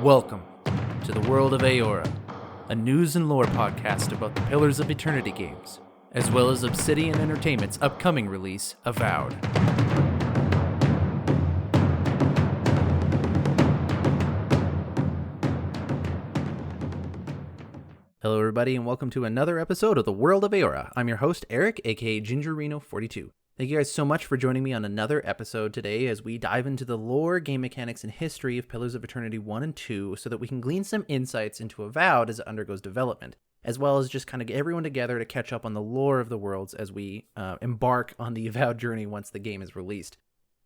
Welcome to the World of Eora, a news and lore podcast about the Pillars of Eternity games, as well as Obsidian Entertainment's upcoming release, Avowed. Hello everybody and welcome to another episode of the World of Eora. I'm your host Eric, aka Gingerino42. Thank you guys so much for joining me on another episode today as we dive into the lore, game mechanics, and history of Pillars of Eternity 1 and 2 so that we can glean some insights into Avowed as it undergoes development, as well as just kind of get everyone together to catch up on the lore of the worlds as we embark on the Avowed journey once the game is released.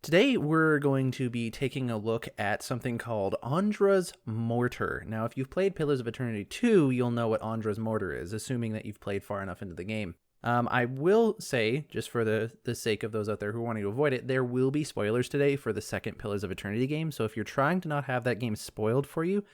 Today, we're going to be taking a look at something called Ondra's Mortar. Now, if you've played Pillars of Eternity 2, you'll know what Ondra's Mortar is, assuming that you've played far enough into the game. I will say, just for the sake of those out there who are wanting to avoid it, there will be spoilers today for the second Pillars of Eternity game, so if you're trying to not have that game spoiled for you,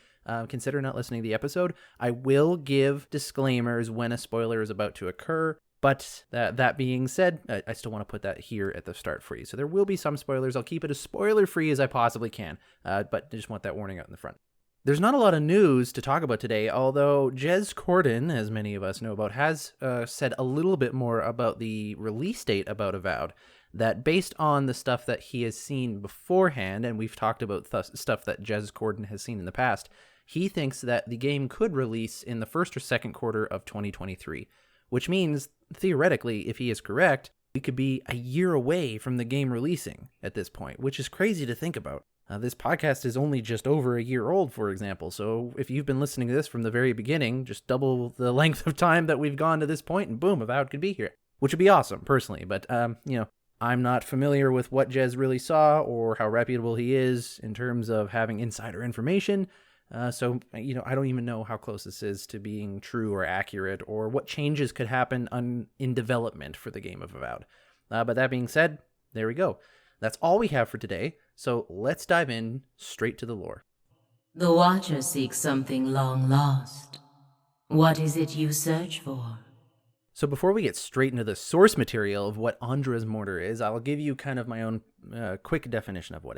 consider not listening to the episode. I will give disclaimers when a spoiler is about to occur, but that being said, I still want to put that here at the start for you. So there will be some spoilers. I'll keep it as spoiler-free as I possibly can, but I just want that warning out in the front. There's not a lot of news to talk about today, although Jez Corden, as many of us know about, has said a little bit more about the release date about Avowed, that based on the stuff that he has seen beforehand, and we've talked about stuff that Jez Corden has seen in the past, he thinks that the game could release in the first or second quarter of 2023, which means, theoretically, if he is correct, we could be a year away from the game releasing at this point, which is crazy to think about. This podcast is only just over a year old, for example, so if you've been listening to this from the very beginning, just double the length of time that we've gone to this point, and boom, Avowed could be here, which would be awesome, personally, but, I'm not familiar with what Jez really saw or how reputable he is in terms of having insider information, so I don't even know how close this is to being true or accurate or what changes could happen in development for the game of Avowed. But that being said, there we go. That's all we have for today, so let's dive in straight to the lore. The Watcher seeks something long lost. What is it you search for? So before we get straight into the source material of what Ondra's Mortar is, I'll give you kind of my own quick definition of what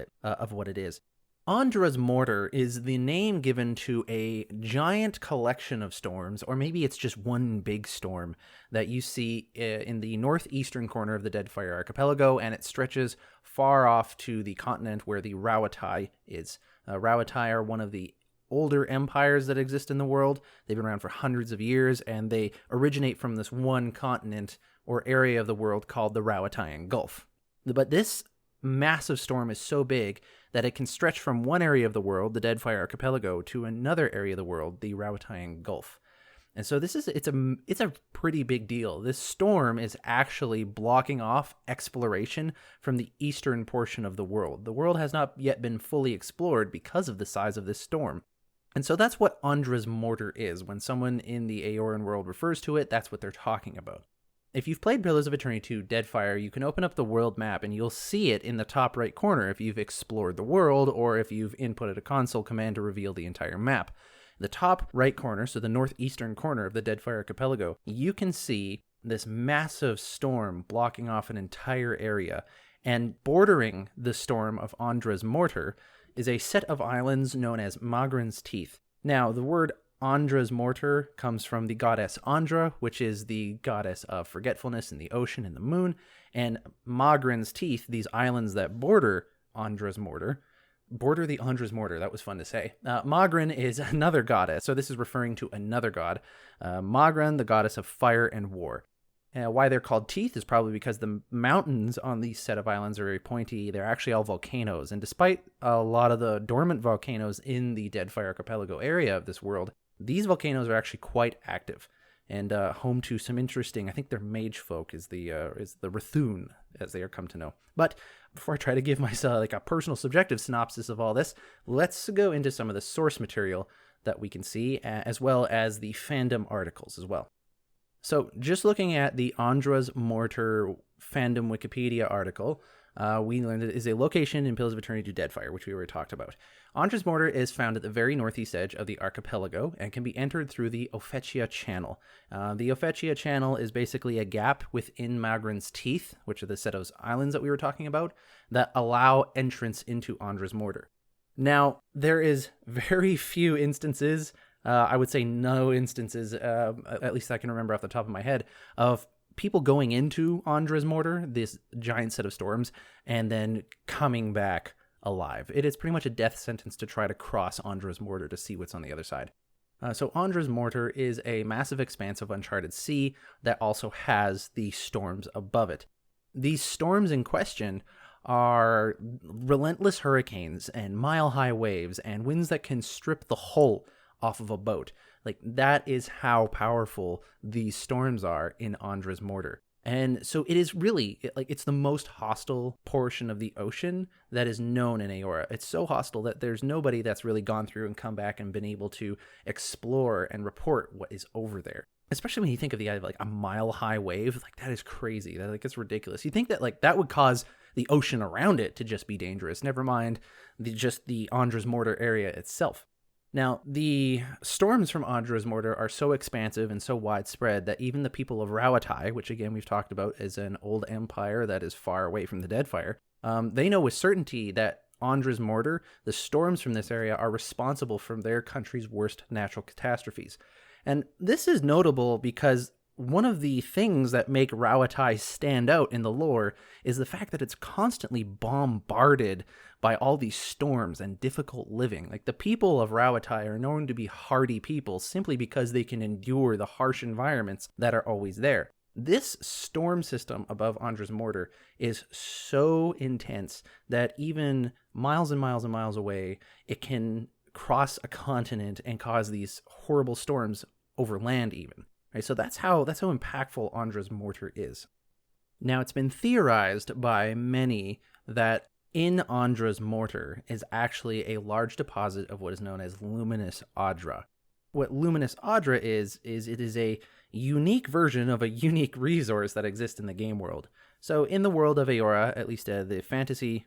it is. Ondra's Mortar is the name given to a giant collection of storms, or maybe it's just one big storm that you see in the northeastern corner of the Deadfire Archipelago, and it stretches far off to the continent where the Rauatai is. Rauatai are one of the older empires that exist in the world. They've been around for hundreds of years, and they originate from this one continent or area of the world called the Rauataian Gulf. But this massive storm is so big that it can stretch from one area of the world, the Deadfire Archipelago, to another area of the world, the Rauataian Gulf. And so it's a pretty big deal. This storm is actually blocking off exploration from the eastern portion of the world. The world has not yet been fully explored because of the size of this storm. And so that's what Ondra's Mortar is. When someone in the Eoran world refers to it, that's what they're talking about. If you've played Pillars of Eternity 2 Deadfire, you can open up the world map and you'll see it in the top right corner if you've explored the world or if you've inputted a console command to reveal the entire map. The top right corner, so the northeastern corner of the Deadfire Archipelago, you can see this massive storm blocking off an entire area, and bordering the storm of Ondra's Mortar is a set of islands known as Magran's Teeth. Now, the word Ondra's Mortar comes from the goddess Ondra, which is the goddess of forgetfulness in the ocean and the moon, and Magran's Teeth, these islands that border Ondra's Mortar, border the Ondra's Mortar. That was fun to say. Magran is another goddess, so this is referring to another god. Magran, the goddess of fire and war. Why they're called teeth is probably because the mountains on these set of islands are very pointy. They're actually all volcanoes, and despite a lot of the dormant volcanoes in the Deadfire Archipelago area of this world, these volcanoes are actually quite active and home to some interesting, I think they're mage folk is the Rathun, as they are come to know. But before I try to give myself like a personal subjective synopsis of all this, let's go into some of the source material that we can see, as well as the fandom articles as well. So just looking at the Ondra's Mortar fandom Wikipedia article, we learned it is a location in Pillars of Eternity 2 Deadfire, which we already talked about. Ondra's Mortar is found at the very northeast edge of the archipelago and can be entered through the Ophechia Channel. The Ophechia Channel is basically a gap within Magran's Teeth, which are the set of islands that we were talking about, that allow entrance into Ondra's Mortar. Now, there is very few instances, I would say no instances, at least I can remember off the top of my head, of people going into Ondra's Mortar, this giant set of storms, and then coming back alive. It is pretty much a death sentence to try to cross Ondra's Mortar to see what's on the other side. So Ondra's Mortar is a massive expanse of uncharted sea that also has the storms above it. These storms in question are relentless hurricanes and mile-high waves and winds that can strip the hull off of a boat. Like, that is how powerful these storms are in Ondra's Mortar. And so it is really, it's the most hostile portion of the ocean that is known in Eora. It's so hostile that there's nobody that's really gone through and come back and been able to explore and report what is over there. Especially when you think of the idea of like a mile-high wave, like that is crazy. It's ridiculous. You think that like that would cause the ocean around it to just be dangerous. Never mind just the Ondra's Mortar area itself. Now, the storms from Ondra's Mortar are so expansive and so widespread that even the people of Rauatai, which again we've talked about as an old empire that is far away from the Deadfire, they know with certainty that Ondra's Mortar, the storms from this area, are responsible for their country's worst natural catastrophes. And this is notable because one of the things that make Rauatai stand out in the lore is the fact that it's constantly bombarded by all these storms and difficult living. Like, the people of Rauatai are known to be hardy people simply because they can endure the harsh environments that are always there. This storm system above Ondra's Mortar is so intense that even miles and miles and miles away, it can cross a continent and cause these horrible storms over land even. Right, so that's how impactful Ondra's Mortar is. Now, it's been theorized by many that in Ondra's Mortar is actually a large deposit of what is known as luminous Audra. What luminous Audra is it is a unique version of a unique resource that exists in the game world. So in the world of Eora, at least the fantasy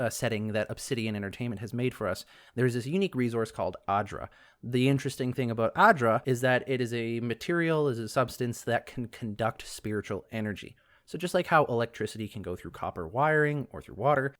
setting that Obsidian Entertainment has made for us, there's this unique resource called Audra. The interesting thing about Audra is that it is a material, is a substance that can conduct spiritual energy. So just like how electricity can go through copper wiring or through water,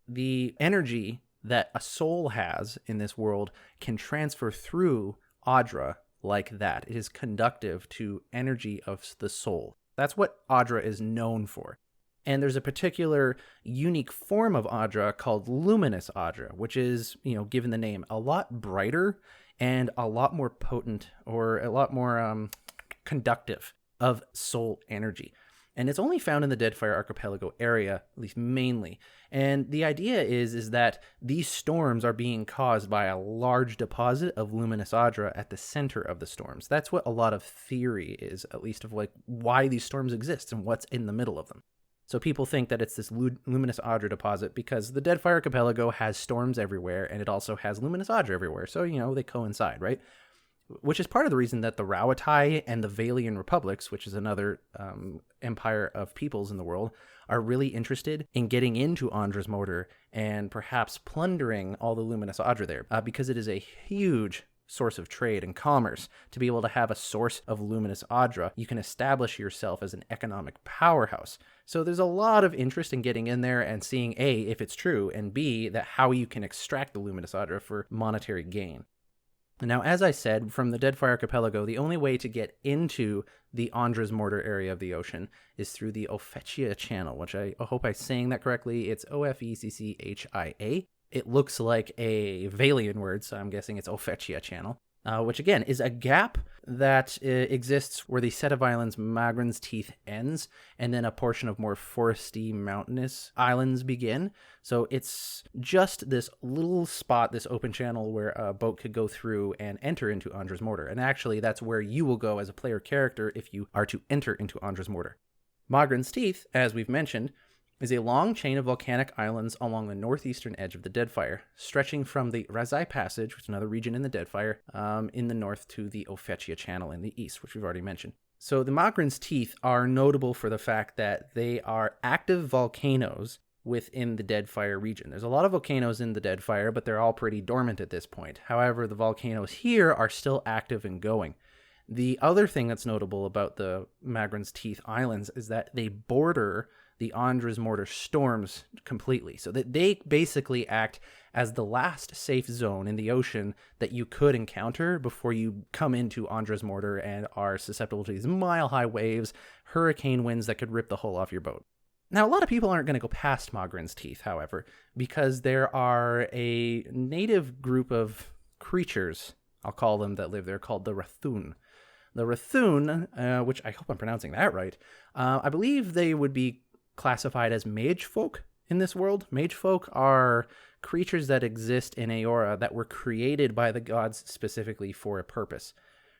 the energy that a soul has in this world can transfer through Audra like that. It is conductive to energy of the soul. That's what Audra is known for. And there's a particular unique form of Audra called luminous Audra, which is, given the name, a lot brighter and a lot more potent, or a lot more conductive of soul energy. And it's only found in the Deadfire Archipelago area, at least mainly. And the idea is that these storms are being caused by a large deposit of luminous Audra at the center of the storms. That's what a lot of theory is, at least of like why these storms exist and what's in the middle of them. So people think that it's this luminous Audra deposit because the Deadfire Archipelago has storms everywhere, and it also has luminous Audra everywhere. So, they coincide, right? Which is part of the reason that the Rauatai and the Valian Republics, which is another empire of peoples in the world, are really interested in getting into Ondra's Mortar and perhaps plundering all the luminous Audra there, because it is a huge source of trade and commerce. To be able to have a source of luminous Audra, you can establish yourself as an economic powerhouse. So there's a lot of interest in getting in there and seeing A, if it's true, and B, that how you can extract the luminous Audra for monetary gain. Now, as I said, from the Deadfire Archipelago, the only way to get into the Ondra's Mortar area of the ocean is through the Ophechia Channel, which I hope I'm saying that correctly. It's Ofecchia. It looks like a Valian word, so I'm guessing it's Ophechia Channel, which again is a gap that exists where the set of islands Magran's Teeth ends, and then a portion of more foresty, mountainous islands begin. So it's just this little spot, this open channel where a boat could go through and enter into Ondra's Mortar. And actually, that's where you will go as a player character if you are to enter into Ondra's Mortar. Magran's Teeth, as we've mentioned, is a long chain of volcanic islands along the northeastern edge of the Deadfire, stretching from the Reside Passage, which is another region in the Deadfire, in the north, to the Ophechia Channel in the east, which we've already mentioned. So the Magran's Teeth are notable for the fact that they are active volcanoes within the Deadfire region. There's a lot of volcanoes in the Deadfire, but they're all pretty dormant at this point. However, the volcanoes here are still active and going. The other thing that's notable about the Magran's Teeth Islands is that they border the Ondra's Mortar storms completely. So that they basically act as the last safe zone in the ocean that you could encounter before you come into Ondra's Mortar and are susceptible to these mile-high waves, hurricane winds that could rip the hull off your boat. Now, a lot of people aren't going to go past Mogren's Teeth, however, because there are a native group of creatures, I'll call them, that live there, called the Rathun. The Rathun, which I hope I'm pronouncing that right, I believe they would be classified as mage folk in this world. Mage folk are creatures that exist in Eora that were created by the gods specifically for a purpose,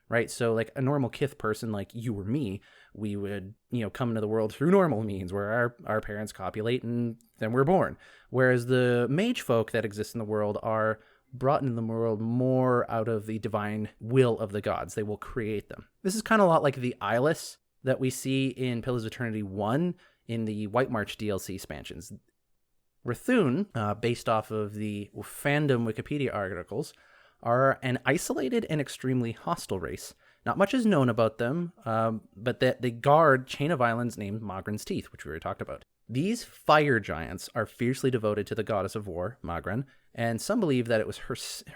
right? So like a normal Kith person like you or me, we would, come into the world through normal means where our parents copulate and then we're born. Whereas the mage folk that exist in the world are brought into the world more out of the divine will of the gods. They will create them. This is kind of a lot like the Eyeless that we see in Pillars of Eternity 1 in the White March DLC expansions. Rathun, based off of the fandom Wikipedia articles, are an isolated and extremely hostile race. Not much is known about them, but that they guard chain of islands named Mogren's Teeth, which we already talked about. These fire giants are fiercely devoted to the goddess of war, Mogren, and some believe that it was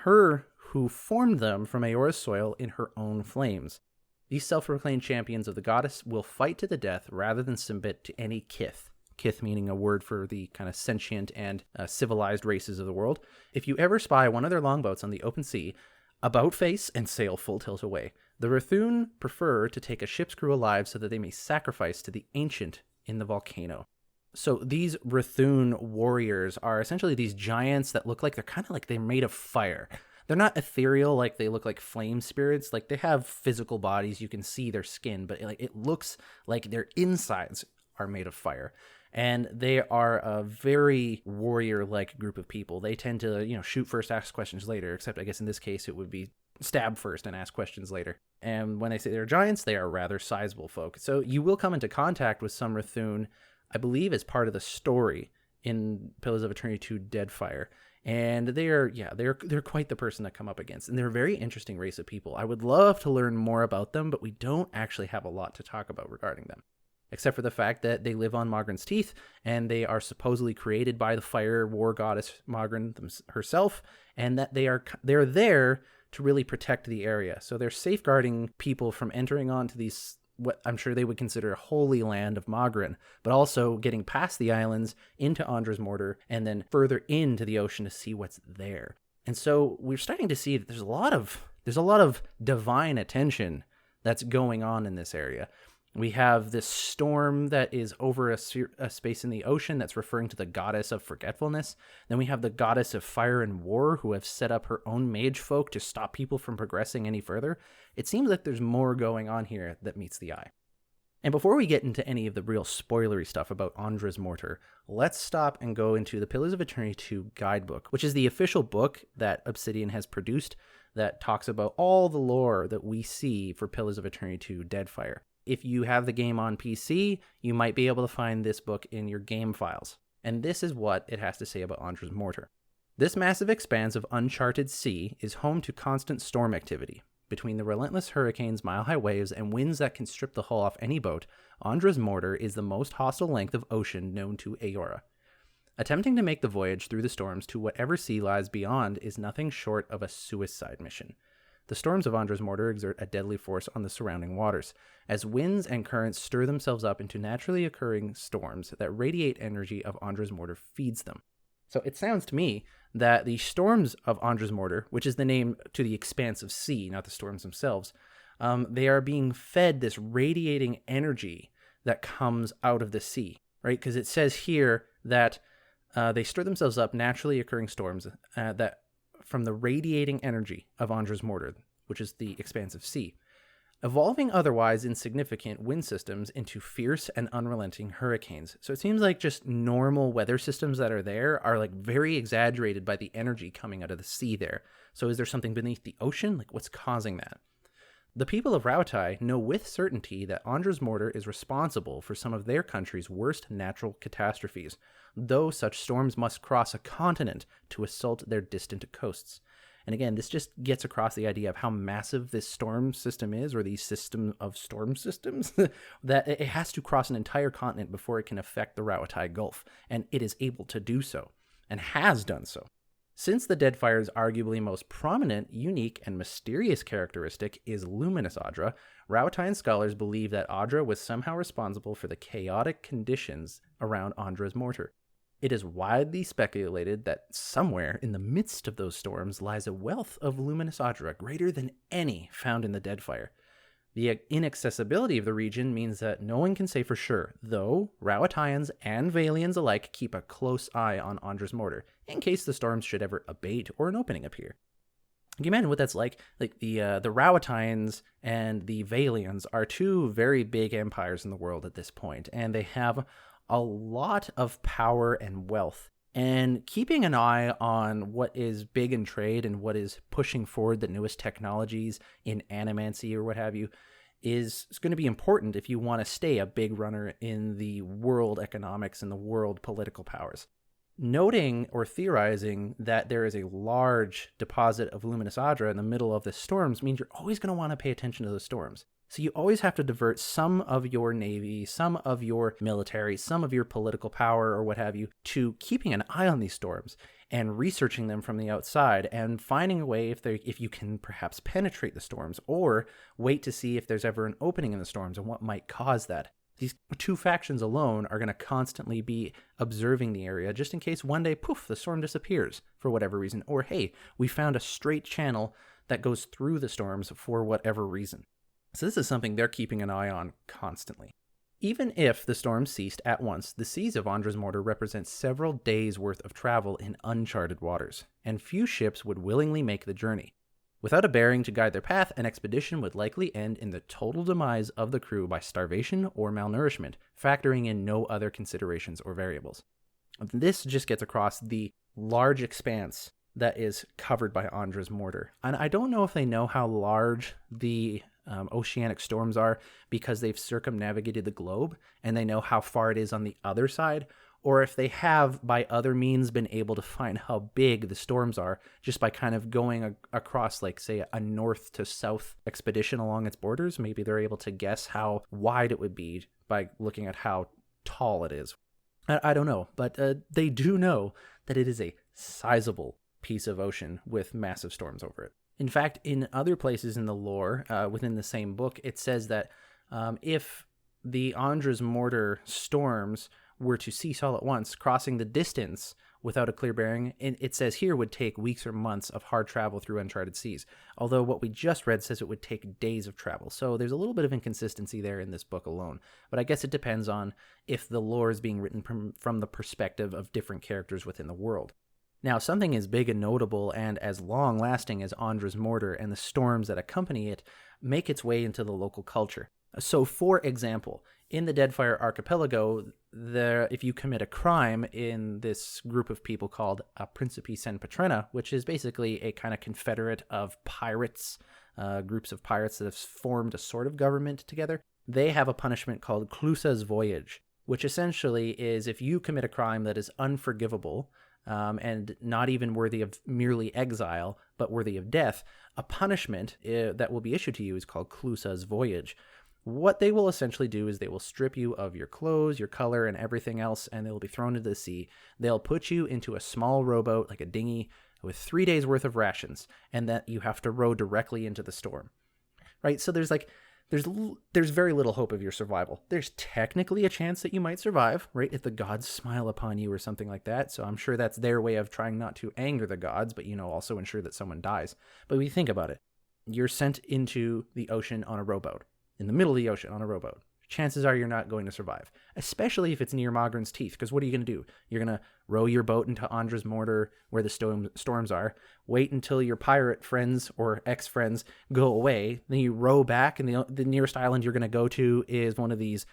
her who formed them from Eora's soil in her own flames. These self-proclaimed champions of the goddess will fight to the death rather than submit to any Kith. Kith meaning a word for the kind of sentient and civilized races of the world. If you ever spy one of their longboats on the open sea, about face and sail full tilt away. The Rathun prefer to take a ship's crew alive so that they may sacrifice to the ancient in the volcano. So these Rathun warriors are essentially these giants that look like they're kind of like they're made of fire. They're not ethereal, like they look like flame spirits. Like they have physical bodies, you can see their skin, but it looks like their insides are made of fire. And they are a very warrior-like group of people. They tend to, shoot first, ask questions later, except I guess in this case it would be stab first and ask questions later. And when they say they're giants, they are rather sizable folk. So you will come into contact with some Rathun, I believe, as part of the story in Pillars of Eternity 2 Deadfire. And they're quite the person to come up against. And they're a very interesting race of people. I would love to learn more about them, but we don't actually have a lot to talk about regarding them. Except for the fact that they live on Mogren's Teeth, and they are supposedly created by the fire war goddess Mogren herself, and that they're there to really protect the area. So they're safeguarding people from entering onto these, what I'm sure they would consider a holy land of Mogren, but also getting past the islands into Ondra's Mortar, and then further into the ocean to see what's there. And so we're starting to see that there's a lot of divine attention that's going on in this area. We have this storm that is over a space in the ocean that's referring to the goddess of forgetfulness. Then we have the goddess of fire and war who have set up her own mage folk to stop people from progressing any further. It seems like there's more going on here that meets the eye. And before we get into any of the real spoilery stuff about Ondra's Mortar, let's stop and go into the Pillars of Eternity 2 guidebook, which is the official book that Obsidian has produced that talks about all the lore that we see for Pillars of Eternity 2 Deadfire. If you have the game on PC, you might be able to find this book in your game files. And this is what it has to say about Ondra's Mortar. This massive expanse of uncharted sea is home to constant storm activity. Between the relentless hurricanes, mile-high waves, and winds that can strip the hull off any boat, Ondra's Mortar is the most hostile length of ocean known to Eora. Attempting to make the voyage through the storms to whatever sea lies beyond is nothing short of a suicide mission. The storms of Ondra's Mortar exert a deadly force on the surrounding waters, as winds and currents stir themselves up into naturally occurring storms that radiate energy of Ondra's Mortar feeds them. So it sounds to me that the storms of Ondra's Mortar, which is the name to the expanse of sea, not the storms themselves, they are being fed this radiating energy that comes out of the sea, right? Because it says here that they stir themselves up naturally occurring storms that from the radiating energy of Ondra's Mortar, which is the expanse of sea, evolving otherwise insignificant wind systems into fierce and unrelenting hurricanes. So it seems like just normal weather systems that are there are like very exaggerated by the energy coming out of the sea there. So is there something beneath the ocean? Like what's causing that? The people of Rautai know with certainty that Ondra's Mortar is responsible for some of their country's worst natural catastrophes, though such storms must cross a continent to assault their distant coasts. And again, this just gets across the idea of how massive this storm system is, or these system of storm systems, that it has to cross an entire continent before it can affect the Rauatai Gulf. And it is able to do so, and has done so. Since the Deadfire's arguably most prominent, unique, and mysterious characteristic is luminous Audra, Rauataian scholars believe that Audra was somehow responsible for the chaotic conditions around Ondra's mortar. It is widely speculated that somewhere in the midst of those storms lies a wealth of luminous Audra greater than any found in the Deadfire. The inaccessibility of the region means that no one can say for sure, though Rauataians and Vailians alike keep a close eye on Ondra's mortar, in case the storms should ever abate or an opening appear. Can you imagine what that's like? Like the Rauataians and the Vailians are two very big empires in the world at this point, and they have a lot of power and wealth. And keeping an eye on what is big in trade and what is pushing forward the newest technologies in animancy or what have you is going to be important if you want to stay a big runner in the world economics and the world political powers. Noting or theorizing that there is a large deposit of luminous Audra in the middle of the storms means you're always going to want to pay attention to the storms. So you always have to divert some of your navy, some of your military, some of your political power or what have you to keeping an eye on these storms and researching them from the outside and finding a way if you can perhaps penetrate the storms, or wait to see if there's ever an opening in the storms and what might cause that. These two factions alone are going to constantly be observing the area just in case one day, poof, the storm disappears for whatever reason. Or, hey, we found a straight channel that goes through the storms for whatever reason. So this is something they're keeping an eye on constantly. Even if the storm ceased at once, the seas of Ondra's mortar represent several days' worth of travel in uncharted waters, and few ships would willingly make the journey. Without a bearing to guide their path, an expedition would likely end in the total demise of the crew by starvation or malnourishment, factoring in no other considerations or variables. This just gets across the large expanse that is covered by Ondra's mortar. And I don't know if they know how large the oceanic storms are because they've circumnavigated the globe and they know how far it is on the other side, or if they have by other means been able to find how big the storms are just by kind of going across, like, say, a north to south expedition along its borders. Maybe they're able to guess how wide it would be by looking at how tall it is. I don't know, but they do know that it is a sizable piece of ocean with massive storms over it. In fact, in other places in the lore, within the same book, it says that if the Ondra's mortar storms were to cease all at once, crossing the distance without a clear bearing, it says here would take weeks or months of hard travel through uncharted seas. Although what we just read says it would take days of travel. So there's a little bit of inconsistency there in this book alone. But I guess it depends on if the lore is being written from the perspective of different characters within the world. Now, something as big and notable and as long-lasting as Ondra's mortar and the storms that accompany it make its way into the local culture. So, for example, in the Deadfire Archipelago, if you commit a crime in this group of people called Principi Sen Patrena, which is basically a kind of confederate of pirates, groups of pirates that have formed a sort of government together, they have a punishment called Clusa's Voyage, which essentially is if you commit a crime that is unforgivable, and not even worthy of merely exile, but worthy of death, a punishment that will be issued to you is called Clusa's Voyage. What they will essentially do is they will strip you of your clothes, your color, and everything else, and they will be thrown into the sea. They'll put you into a small rowboat, like a dinghy, with 3 days worth of rations, and that you have to row directly into the storm. Right? So there's very little hope of your survival. There's technically a chance that you might survive, right, if the gods smile upon you or something like that. So I'm sure that's their way of trying not to anger the gods, but, also ensure that someone dies. But when you think about it, you're sent into the ocean on a rowboat, in the middle of the ocean on a rowboat. Chances are you're not going to survive, especially if it's near Mogren's Teeth, because what are you going to do? You're going to row your boat into Ondra's mortar where the storms are, wait until your pirate friends or ex-friends go away, then you row back, and the nearest island you're going to go to is one of these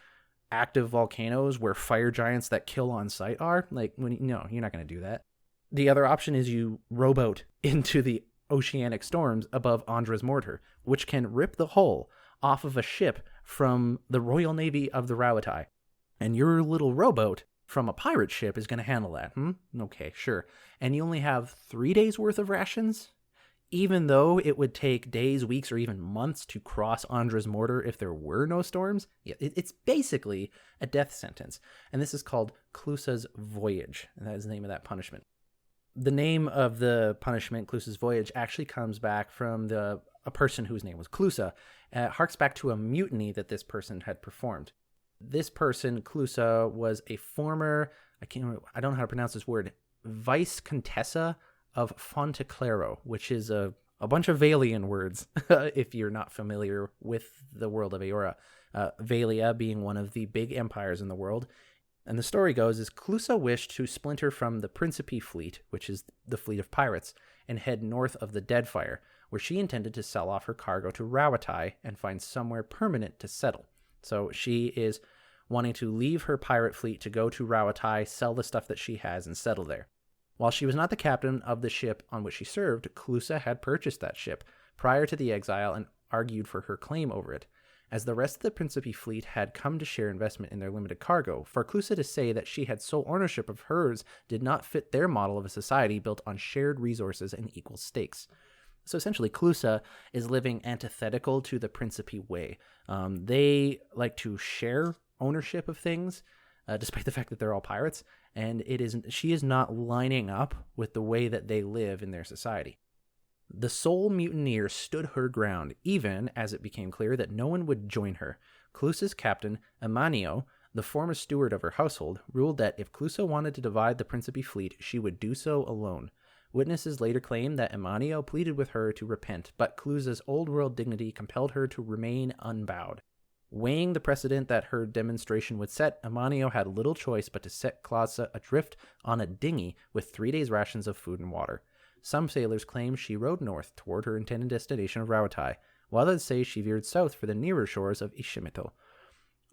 active volcanoes where fire giants that kill on sight are. No, you're not going to do that. The other option is you rowboat into the oceanic storms above Ondra's mortar, which can rip the hull off of a ship from the Royal Navy of the Rauatai. And your little rowboat from a pirate ship is going to handle that. Okay, sure. And you only have 3 days worth of rations? Even though it would take days, weeks, or even months to cross Ondra's Mortar if there were no storms, it's basically a death sentence. And this is called Clusa's Voyage, and that is the name of that punishment. The name of the punishment, Clusa's Voyage, actually comes back from a person whose name was Clusa. It harks back to a mutiny that this person had performed. This person, Clusa, was a former, I don't know how to pronounce this word, Vice Contessa of Fonteclaro, which is a bunch of Vailian words, if you're not familiar with the world of Eora. Vailia being one of the big empires in the world. And the story goes is Clusa wished to splinter from the Principe fleet, which is the fleet of pirates, and head north of the Deadfire, where she intended to sell off her cargo to Rawatai and find somewhere permanent to settle. So she is wanting to leave her pirate fleet to go to Rawatai, sell the stuff that she has, and settle there. While she was not the captain of the ship on which she served, Clusa had purchased that ship prior to the exile and argued for her claim over it. As the rest of the Principe fleet had come to share investment in their limited cargo, for Clusa to say that she had sole ownership of hers did not fit their model of a society built on shared resources and equal stakes. So essentially, Clusa is living antithetical to the Principe way. They like to share ownership of things, despite the fact that they're all pirates, and she is not lining up with the way that they live in their society. The sole mutineer stood her ground, even as it became clear that no one would join her. Clusa's captain, Emanio, the former steward of her household, ruled that if Clusa wanted to divide the Principe fleet, she would do so alone. Witnesses later claimed that Emanio pleaded with her to repent, but Clusa's old-world dignity compelled her to remain unbowed. Weighing the precedent that her demonstration would set, Emanio had little choice but to set Clusa adrift on a dinghy with 3 days' rations of food and water. Some sailors claim she rowed north toward her intended destination of Rawatai, while others say she veered south for the nearer shores of Ishimito.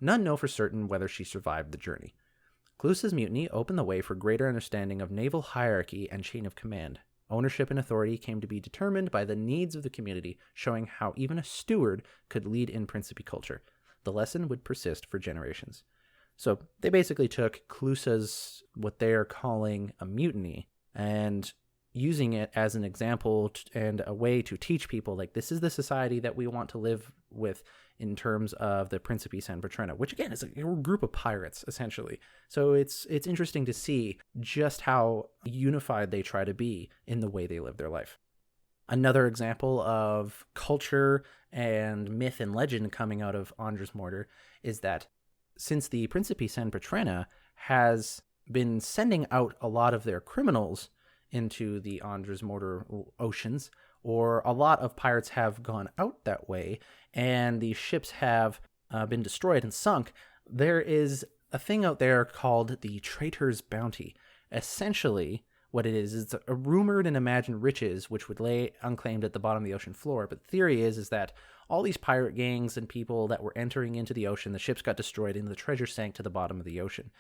None know for certain whether she survived the journey. Clusa's mutiny opened the way for greater understanding of naval hierarchy and chain of command. Ownership and authority came to be determined by the needs of the community, showing how even a steward could lead in Principe culture. The lesson would persist for generations. So they basically took Clusa's, what they're calling a mutiny, and using it as an example and a way to teach people, like, this is the society that we want to live with in terms of the Principe San Petrina, which again is a group of pirates, essentially. So it's interesting to see just how unified they try to be in the way they live their life. Another example of culture and myth and legend coming out of Ondra's Mortar is that since the Principe San Petrina has been sending out a lot of their criminals into the Ondra's Mortar oceans, or a lot of pirates have gone out that way, and these ships have been destroyed and sunk, there is a thing out there called the Traitor's Bounty. Essentially, what it is, it's a rumored and imagined riches which would lay unclaimed at the bottom of the ocean floor. But the theory is that all these pirate gangs and people that were entering into the ocean, the ships got destroyed and the treasure sank to the bottom of the ocean.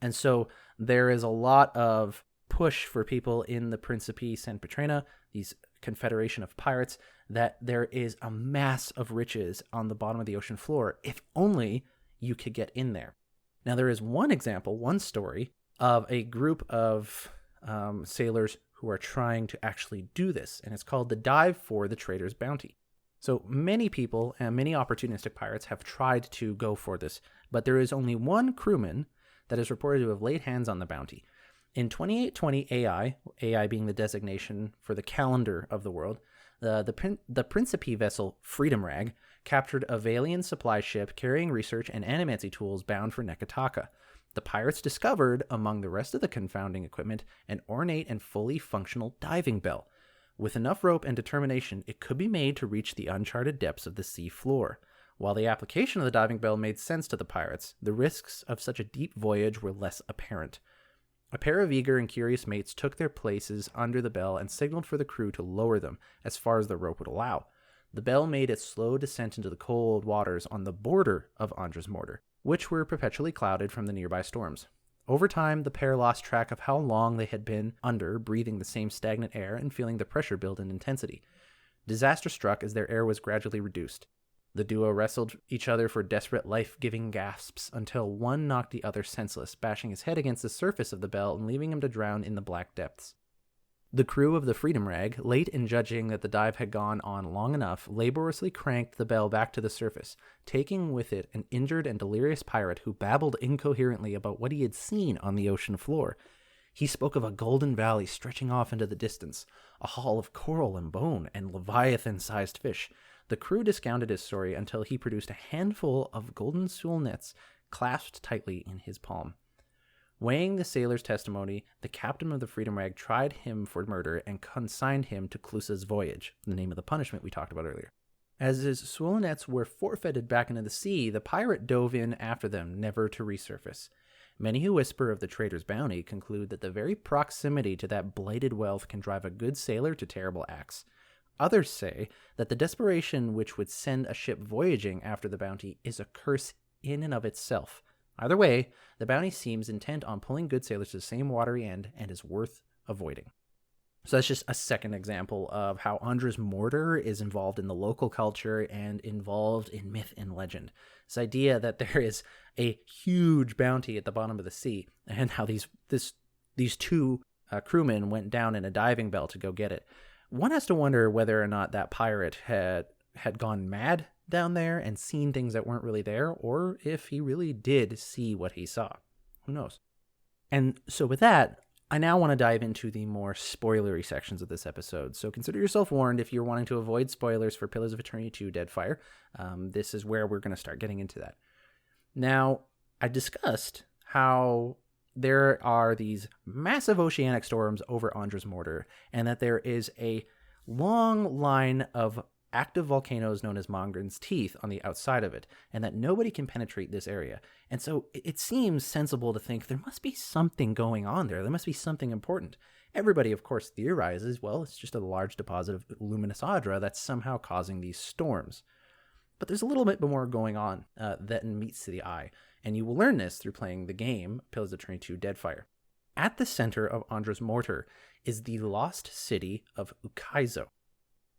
And so there is a lot of push for people in the Principe San Petrina, these confederation of pirates, that there is a mass of riches on the bottom of the ocean floor, if only you could get in there. Now there is one example, one story, of a group of sailors who are trying to actually do this, and it's called the Dive for the Traitor's Bounty. So many people and many opportunistic pirates have tried to go for this, but there is only one crewman that is reported to have laid hands on the bounty. In 2820 AI being the designation for the calendar of the world, the Principe vessel Freedom Rag captured a Vailian supply ship carrying research and animancy tools bound for Nekataka. The pirates discovered, among the rest of the confounding equipment, an ornate and fully functional diving bell. With enough rope and determination, it could be made to reach the uncharted depths of the sea floor. While the application of the diving bell made sense to the pirates, the risks of such a deep voyage were less apparent. A pair of eager and curious mates took their places under the bell and signaled for the crew to lower them as far as the rope would allow. The bell made its slow descent into the cold waters on the border of Ondra's Mortar, which were perpetually clouded from the nearby storms. Over time, the pair lost track of how long they had been under, breathing the same stagnant air and feeling the pressure build in intensity. Disaster struck as their air was gradually reduced. The duo wrestled each other for desperate life-giving gasps until one knocked the other senseless, bashing his head against the surface of the bell and leaving him to drown in the black depths. The crew of the Freedom Rag, late in judging that the dive had gone on long enough, laboriously cranked the bell back to the surface, taking with it an injured and delirious pirate who babbled incoherently about what he had seen on the ocean floor. He spoke of a golden valley stretching off into the distance, a hall of coral and bone and leviathan-sized fish. The crew discounted his story until he produced a handful of golden sewel nets clasped tightly in his palm. Weighing the sailor's testimony, the captain of the Freedom Rag tried him for murder and consigned him to Clusa's voyage, the name of the punishment we talked about earlier. As his sewel nets were forfeited back into the sea, the pirate dove in after them, never to resurface. Many who whisper of the trader's bounty conclude that the very proximity to that blighted wealth can drive a good sailor to terrible acts. Others say that the desperation which would send a ship voyaging after the bounty is a curse in and of itself. Either way, the bounty seems intent on pulling good sailors to the same watery end and is worth avoiding. So that's just a second example of how Ondra's Mortar is involved in the local culture and involved in myth and legend. This idea that there is a huge bounty at the bottom of the sea, and how these two crewmen went down in a diving bell to go get it. One has to wonder whether or not that pirate had gone mad down there and seen things that weren't really there, or if he really did see what he saw. Who knows? And so with that, I now want to dive into the more spoilery sections of this episode. So consider yourself warned if you're wanting to avoid spoilers for Pillars of Eternity 2 Deadfire. This is where we're going to start getting into that. Now, I discussed how there are these massive oceanic storms over Ondra's Mortar, and that there is a long line of active volcanoes known as Mongren's Teeth on the outside of it, and that nobody can penetrate this area. And so it seems sensible to think there must be something going on there. There must be something important. Everybody, of course, theorizes, well, it's just a large deposit of luminous Ondra that's somehow causing these storms. But there's a little bit more going on that meets the eye, and you will learn this through playing the game Pillars of Eternity 2 Deadfire. At the center of Ondra's Mortar is the lost city of Ukaizo.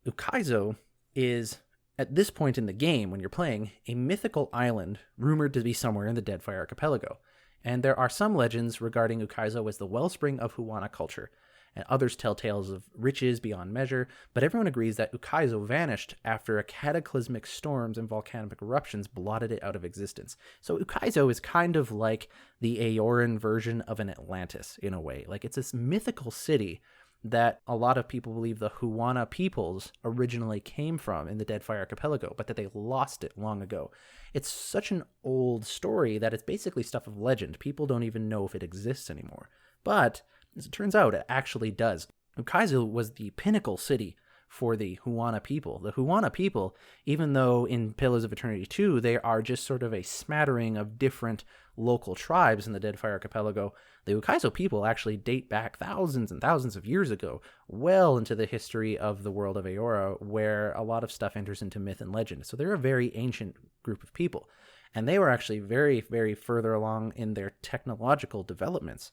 Ukaizo is, at this point in the game, when you're playing, a mythical island rumored to be somewhere in the Deadfire Archipelago. And there are some legends regarding Ukaizo as the wellspring of Huana culture, and others tell tales of riches beyond measure, but everyone agrees that Ukaizo vanished after a cataclysmic storms and volcanic eruptions blotted it out of existence. So Ukaizo is kind of like the Eoran version of an Atlantis, in a way. Like, it's this mythical city that a lot of people believe the Huana peoples originally came from in the Deadfire Archipelago, but that they lost it long ago. It's such an old story that it's basically stuff of legend. People don't even know if it exists anymore. But, as it turns out, it actually does. Ukaizo was the pinnacle city for the Huana people. The Huana people, even though in Pillars of Eternity 2, they are just sort of a smattering of different local tribes in the Deadfire Archipelago, the Ukaizo people actually date back thousands and thousands of years ago, well into the history of the world of Eora, where a lot of stuff enters into myth and legend. So they're a very ancient group of people. And they were actually very, very further along in their technological developments.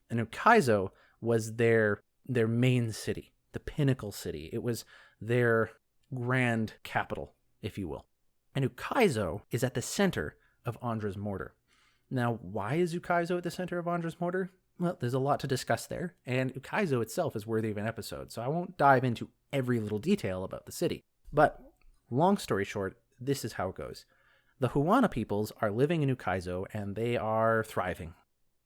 And Ukaizo was their main city, the pinnacle city. It was their grand capital, if you will. And Ukaizo is at the center of Ondra's Mortar. Now, why is Ukaizo at the center of Ondra's Mortar? Well, there's a lot to discuss there, and Ukaizo itself is worthy of an episode, so I won't dive into every little detail about the city. But, long story short, this is how it goes. The Huana peoples are living in Ukaizo, and they are thriving.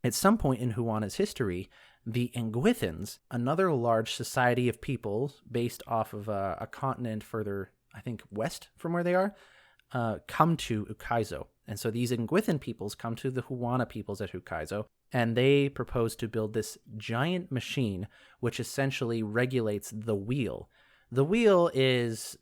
At some point in Huana's history, the Nguithans, another large society of peoples based off of a continent further, I think, west from where they are, come to Ukaizo. And so these Nguithan peoples come to the Huana peoples at Ukaizo, and they propose to build this giant machine which essentially regulates the wheel. The wheel is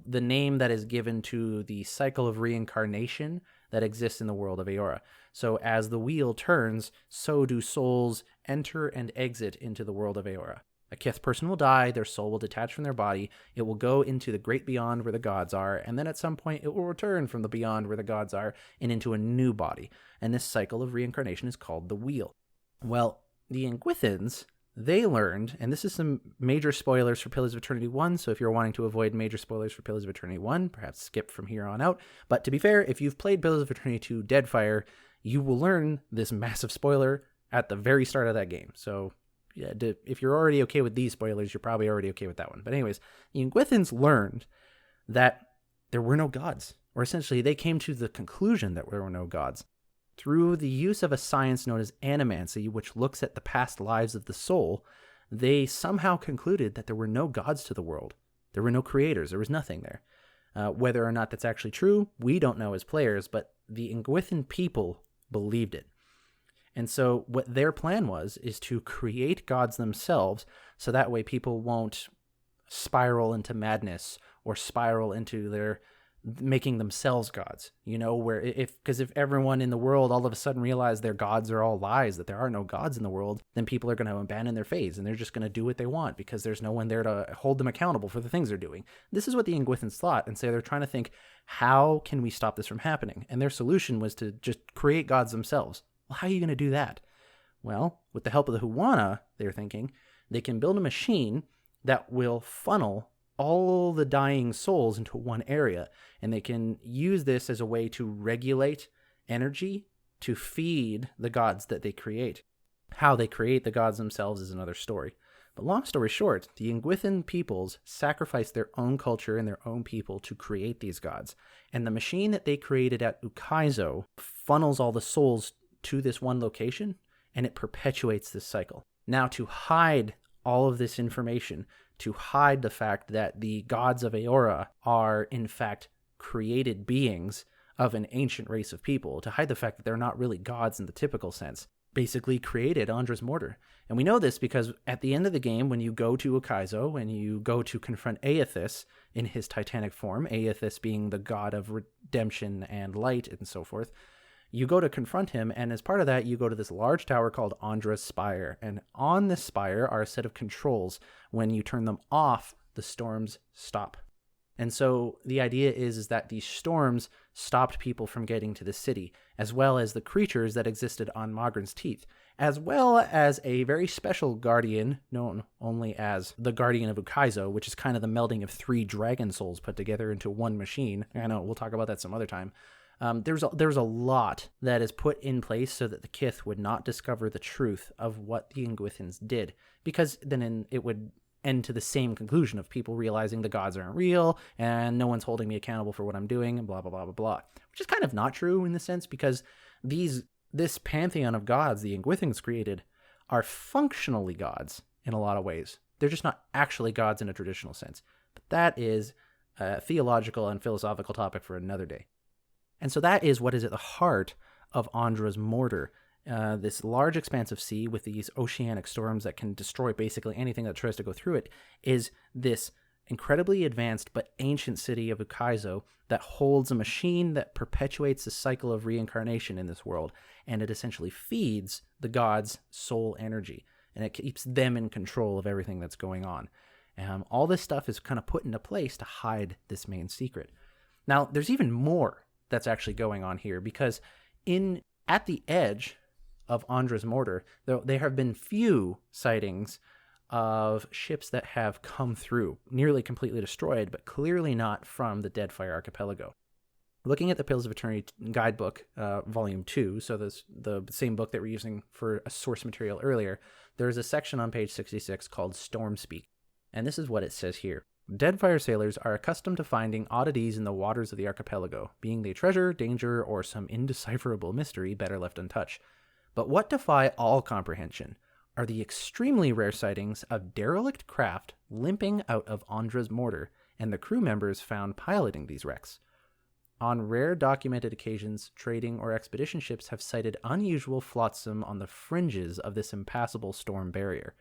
the name that is given to the cycle of reincarnation that exists in the world of Eora. So as the wheel turns, so do souls enter and exit into the world of Eora. A Kith person will die, their soul will detach from their body, it will go into the great beyond where the gods are, and then at some point it will return from the beyond where the gods are and into a new body. And this cycle of reincarnation is called the wheel. Well, the Nguithans, they learned, and this is some major spoilers for Pillars of Eternity 1, so if you're wanting to avoid major spoilers for Pillars of Eternity 1, perhaps skip from here on out. But to be fair, if you've played Pillars of Eternity 2 Deadfire, you will learn this massive spoiler at the very start of that game. So if you're already okay with these spoilers, you're probably already okay with that one. But anyways, the Inguithans learned that there were no gods, or essentially they came to the conclusion that there were no gods through the use of a science known as animancy, which looks at the past lives of the soul. They somehow concluded that there were no gods to the world. There were no creators. There was nothing there. Whether or not that's actually true, we don't know as players, but the Inguithan people believed it. And so what their plan is to create gods themselves, so that way people won't spiral into madness or spiral into their making themselves gods, where because if everyone in the world all of a sudden realize their gods are all lies, that there are no gods in the world, then people are going to abandon their faiths and they're just going to do what they want because there's no one there to hold them accountable for the things they're doing. This is what the Inguithans thought, and so they're trying to think, how can we stop this from happening? And their solution was to just create gods themselves. Well, how are you going to do that? Well, with the help of the Huana, they're thinking, they can build a machine that will funnel all the dying souls into one area, and they can use this as a way to regulate energy to feed the gods that they create. How they create the gods themselves is another story. But long story short, the Inguithan peoples sacrificed their own culture and their own people to create these gods, and the machine that they created at Ukaizo funnels all the souls to this one location, and it perpetuates this cycle. Now, to hide all of this information, to hide the fact that the gods of Eora are, in fact, created beings of an ancient race of people, to hide the fact that they're not really gods in the typical sense, basically created Ondra's Mortar. And we know this because at the end of the game, when you go to Ukaizo and you go to confront Aethys in his titanic form, Aethys being the god of redemption and light and so forth, you go to confront him, and as part of that, you go to this large tower called Ondra's Spire. And on this spire are a set of controls. When you turn them off, the storms stop. And so the idea is that these storms stopped people from getting to the city, as well as the creatures that existed on Mogren's Teeth, as well as a very special guardian known only as the Guardian of Ukaizo, which is kind of the melding of 3 dragon souls put together into one machine. I know, we'll talk about that some other time. There's a lot that is put in place so that the Kith would not discover the truth of what the Inguithans did, because then it would end to the same conclusion of people realizing the gods aren't real and no one's holding me accountable for what I'm doing and blah, blah, blah, blah, blah, which is kind of not true in the sense because this pantheon of gods the Inguithans created are functionally gods in a lot of ways. They're just not actually gods in a traditional sense. But that is a theological and philosophical topic for another day. And so that is what is at the heart of Ondra's Mortar. This large expanse of sea with these oceanic storms that can destroy basically anything that tries to go through it is this incredibly advanced but ancient city of Ukaizo that holds a machine that perpetuates the cycle of reincarnation in this world, and it essentially feeds the gods' soul energy, and it keeps them in control of everything that's going on. All this stuff is kind of put into place to hide this main secret. Now, there's even more that's actually going on here, because at the edge of Ondra's Mortar, there have been few sightings of ships that have come through, nearly completely destroyed, but clearly not from the Deadfire Archipelago. Looking at the Pillars of Eternity guidebook, volume 2, so the same book that we're using for a source material earlier, there's a section on page 66 called Storm Speak, and this is what it says here. Deadfire sailors are accustomed to finding oddities in the waters of the archipelago, being they treasure, danger, or some indecipherable mystery better left untouched. But what defy all comprehension are the extremely rare sightings of derelict craft limping out of Ondra's Mortar, and the crew members found piloting these wrecks. On rare documented occasions, trading or expedition ships have sighted unusual flotsam on the fringes of this impassable storm barrier.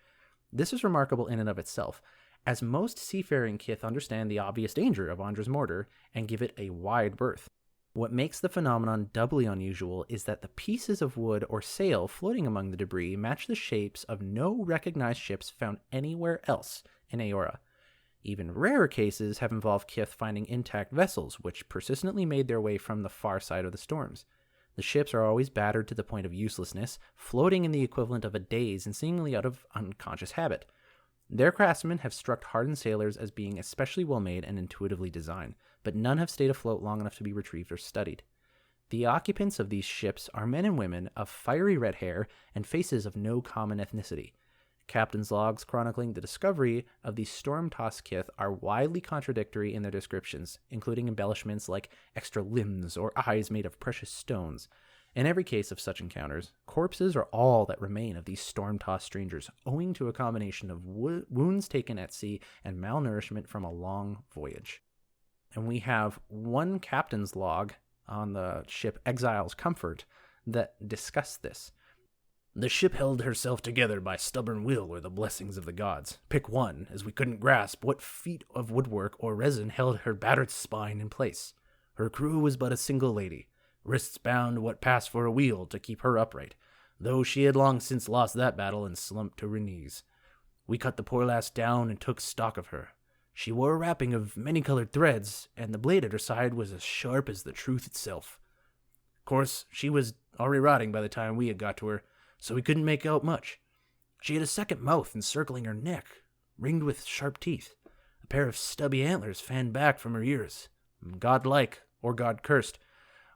This is remarkable in and of itself, as most seafaring kith understand the obvious danger of Ondra's Mortar and give it a wide berth. What makes the phenomenon doubly unusual is that the pieces of wood or sail floating among the debris match the shapes of no recognized ships found anywhere else in Eora. Even rarer cases have involved kith finding intact vessels, which persistently made their way from the far side of the storms. The ships are always battered to the point of uselessness, floating in the equivalent of a daze and seemingly out of unconscious habit. Their craftsmen have struck hardened sailors as being especially well made and intuitively designed, but none have stayed afloat long enough to be retrieved or studied. The occupants of these ships are men and women of fiery red hair and faces of no common ethnicity. Captain's logs chronicling the discovery of these storm-tossed kith are widely contradictory in their descriptions, including embellishments like extra limbs or eyes made of precious stones. In every case of such encounters, corpses are all that remain of these storm-tossed strangers, owing to a combination of wounds taken at sea and malnourishment from a long voyage. And we have one captain's log on the ship Exile's Comfort that discuss this. The ship held herself together by stubborn will or the blessings of the gods. Pick one, as we couldn't grasp what feat of woodwork or resin held her battered spine in place. Her crew was but a single lady, wrists bound what passed for a wheel to keep her upright, though she had long since lost that battle and slumped to her knees. We cut the poor lass down and took stock of her. She wore a wrapping of many-colored threads, and the blade at her side was as sharp as the truth itself. Of course, she was already rotting by the time we had got to her, so we couldn't make out much. She had a second mouth encircling her neck, ringed with sharp teeth. A pair of stubby antlers fanned back from her ears. God-like, or God-cursed.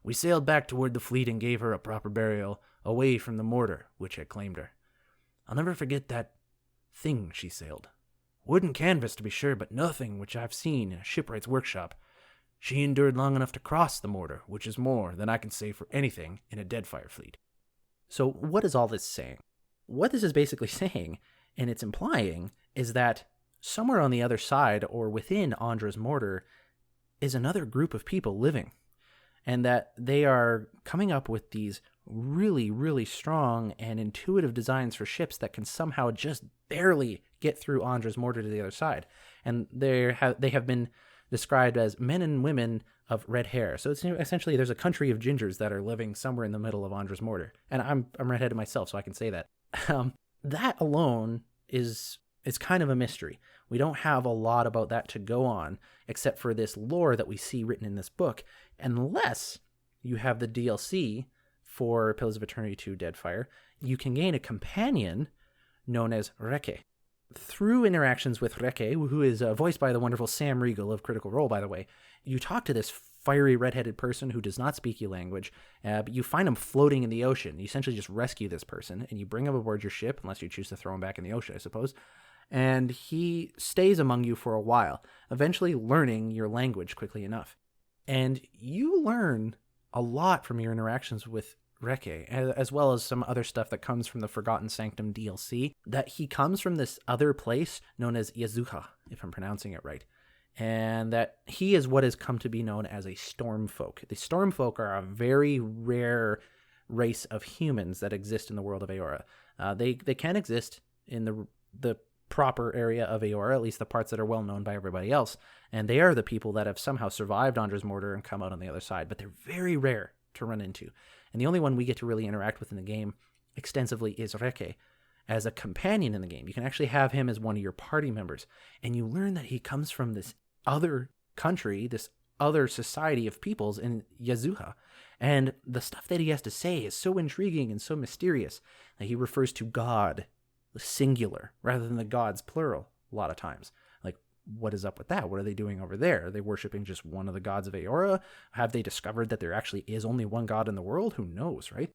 We sailed back toward the fleet and gave her a proper burial, away from the Mortar, which had claimed her. I'll never forget that thing she sailed. Wooden canvas, to be sure, but nothing which I've seen in a shipwright's workshop. She endured long enough to cross the Mortar, which is more than I can say for anything in a Deadfire fleet. So what is all this saying? What this is basically saying, and it's implying, is that somewhere on the other side or within Ondra's Mortar is another group of people living, and that they are coming up with these really, really strong and intuitive designs for ships that can somehow just barely get through Ondra's Mortar to the other side. And they have been described as men and women of red hair. So it's essentially there's a country of gingers that are living somewhere in the middle of Ondra's Mortar. And I'm redheaded myself, so I can say that. That alone is kind of a mystery. We don't have a lot about that to go on, except for this lore that we see written in this book, unless you have the DLC for Pillars of Eternity 2 Deadfire. You can gain a companion known as Reke. Through interactions with Reke, who is voiced by the wonderful Sam Riegel of Critical Role, by the way, you talk to this fiery redheaded person who does not speak your language, but you find him floating in the ocean. You essentially just rescue this person, and you bring him aboard your ship, unless you choose to throw him back in the ocean, I suppose, and he stays among you for a while, eventually learning your language quickly enough. And you learn a lot from your interactions with Reke, as well as some other stuff that comes from the Forgotten Sanctum DLC, that he comes from this other place known as Yazuha, if I'm pronouncing it right, and that he is what has come to be known as a Stormfolk. The Stormfolk are a very rare race of humans that exist in the world of Eora. They can exist in the proper area of Eora, at least the parts that are well known by everybody else, and they are the people that have somehow survived Ondra's Mortar and come out on the other side, but they're very rare to run into. And the only one we get to really interact with in the game extensively is Reke, as a companion in the game. You can actually have him as one of your party members, and you learn that he comes from this other country, this other society of peoples in Yazuha. And the stuff that he has to say is so intriguing and so mysterious that he refers to God, the singular, rather than the gods, plural, a lot of times. Like, what is up with that? What are they doing over there? Are they worshiping just one of the gods of Eora? Have they discovered that there actually is only one god in the world? Who knows, right?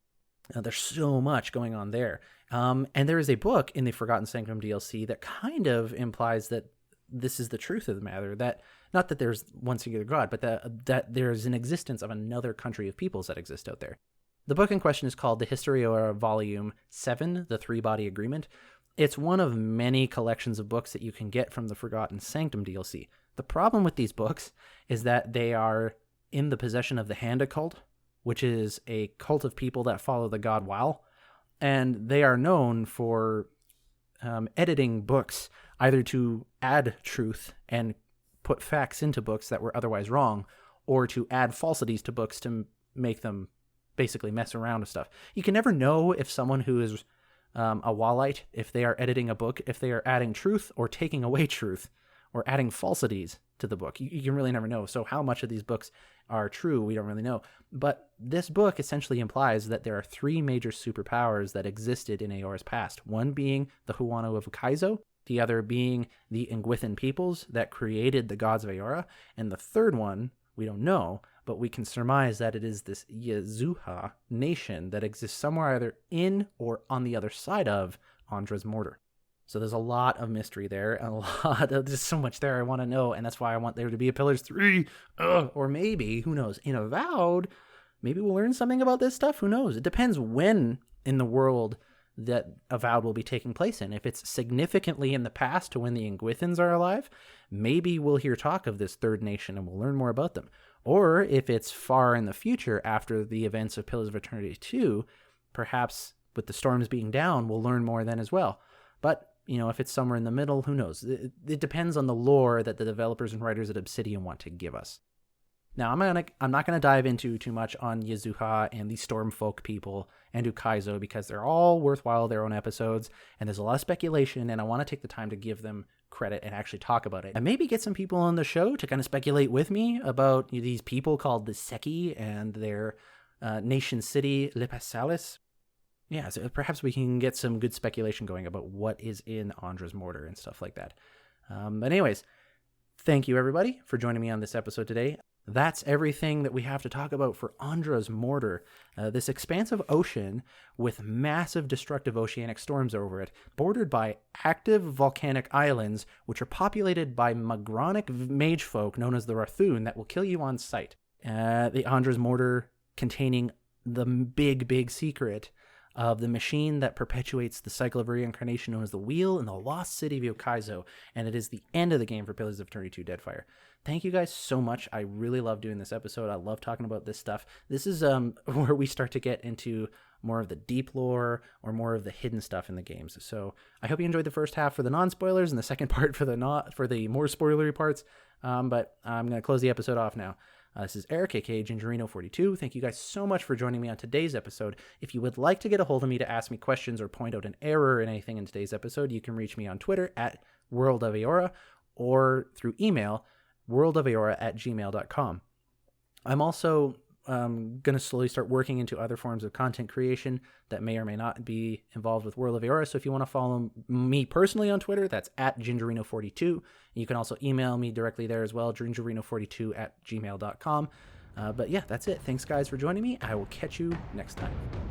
There's so much going on there. And there is a book in the Forgotten Sanctum DLC that kind of implies that this is the truth of the matter, that not that there's one singular god, but that there's an existence of another country of peoples that exist out there. The book in question is called The History of Eora Volume 7, The Three-Body Agreement. It's one of many collections of books that you can get from the Forgotten Sanctum DLC. The problem with these books is that they are in the possession of the Hand Occult, which is a cult of people that follow the god Wal, and they are known for editing books either to add truth and put facts into books that were otherwise wrong, or to add falsities to books to make them basically mess around with stuff. You can never know if someone who is a Walite, if they are editing a book, if they are adding truth or taking away truth or adding falsities to the book. You can really never know. So how much of these books are true, we don't really know. But this book essentially implies that there are three major superpowers that existed in Eora's past. One being the Huano of Kaizo, the other being the Ingwithan peoples that created the gods of Eora, and the third one, we don't know, but we can surmise that it is this Yazuha nation that exists somewhere either in or on the other side of Ondra's Mortar. So there's a lot of mystery there, and there's so much there I want to know, and that's why I want there to be a Pillars 3. Or maybe, who knows, in Avowed, maybe we'll learn something about this stuff. Who knows? It depends when in the world that Avowed will be taking place in. If it's significantly in the past to when the Ingwithans are alive, maybe we'll hear talk of this third nation and we'll learn more about them. Or if it's far in the future after the events of Pillars of Eternity 2, perhaps with the storms being down, we'll learn more then as well. But if it's somewhere in the middle, who knows? It depends on the lore that the developers and writers at Obsidian want to give us. Now, I'm not gonna dive into too much on Yazuha and the Stormfolk people and Ukaizo because they're all worthwhile their own episodes, and there's a lot of speculation, and I want to take the time to give them credit and actually talk about it, and maybe get some people on the show to kind of speculate with me about these people called the Seki and their nation city Lipasalis. Yeah, so perhaps we can get some good speculation going about what is in Ondra's Mortar and stuff like that. But anyways, thank you everybody for joining me on this episode today. That's everything that we have to talk about for Ondra's Mortar, this expansive ocean with massive destructive oceanic storms over it, bordered by active volcanic islands, which are populated by magronic mage folk known as the Rathun that will kill you on sight. The Ondra's Mortar containing the big secret of the machine that perpetuates the cycle of reincarnation known as the Wheel in the lost city of Yokaizo, and it is the end of the game for Pillars of Eternity 2 Deadfire. Thank you guys so much. I really love doing this episode. I love talking about this stuff. This is where we start to get into more of the deep lore or more of the hidden stuff in the games. So I hope you enjoyed the first half for the non-spoilers and the second part for the more spoilery parts. But I'm going to close the episode off now. This is Eric, aka Gingerino42. Thank you guys so much for joining me on today's episode. If you would like to get a hold of me to ask me questions or point out an error in anything in today's episode, you can reach me on Twitter at World of Eora or through email, worldoфeora@gmail.com. I'm also going to slowly start working into other forms of content creation that may or may not be involved with World of Eora. So if you want to follow me personally on Twitter, that's at Gingerino42. You can also email me directly there as well, gingerino42@gmail.com. But yeah, that's it. Thanks guys for joining me. I will catch you next time.